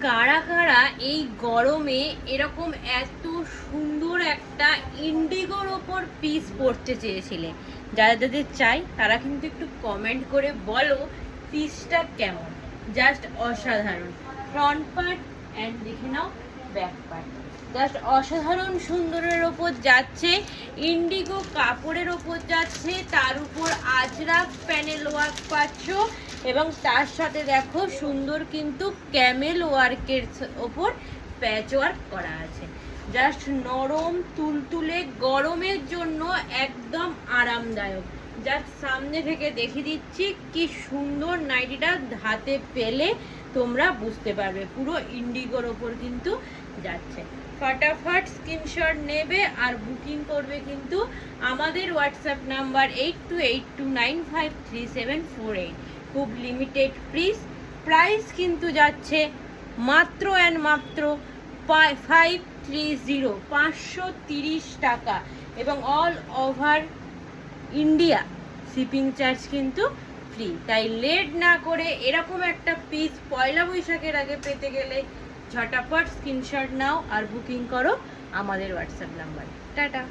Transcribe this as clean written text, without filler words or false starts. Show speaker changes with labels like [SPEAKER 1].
[SPEAKER 1] কারা কারা এই গরমে এরকম এত সুন্দর একটা ইন্ডিগোর ওপর পিস পরতে চেয়েছিলে? যাদের যাদের চাই তারা কিন্তু একটু কমেন্ট করে বলো পিসটা কেমন। জাস্ট অসাধারণ। ফ্রন্ট পার্ট অ্যান্ড দেখে নাও ব্যাক পার্ট, জাস্ট অসাধারণ সুন্দরের ওপর যাচ্ছে, ইন্ডিগো কাপড়ের ওপর যাচ্ছে, তার উপর আজরাক প্যানেল ওয়ার্ক পাচ্ছ এবং তার সাথে দেখো সুন্দর কিন্তু ক্যামেল ওয়ার্কের ওপর প্যাচ ওয়ার্ক করা আছে। জাস্ট নরম তুলতুলে, গরমের জন্য একদম আরামদায়ক। জাস্ট সামনে থেকে দেখিয়ে দিচ্ছি কি সুন্দর নাইটিটা হাতে পেলে তোমরা বুঝতে পারবে পুরো ইন্ডিগোর ওপর কিন্তু যাচ্ছে। ফটাফট স্ক্রিনশট নেবে আর বুকিং করবে কিন্তু আমাদের হোয়াটসঅ্যাপ নাম্বার 8282953748। খুব লিমিটেড প্রাইস কিন্তু যাচ্ছে মাত্র অ্যান্ড মাত্র 530 টাকা এবং all over India shipping charge কিন্তু ফ্রি। তাই লেট না করে এরকম একটা পিস পয়লা বৈশাখের আগে পেতে গেলে ঝটাপট স্ক্রিনশট নাও আর বুকিং করো আমাদের হোয়াটসঅ্যাপ নাম্বারে। টাটা।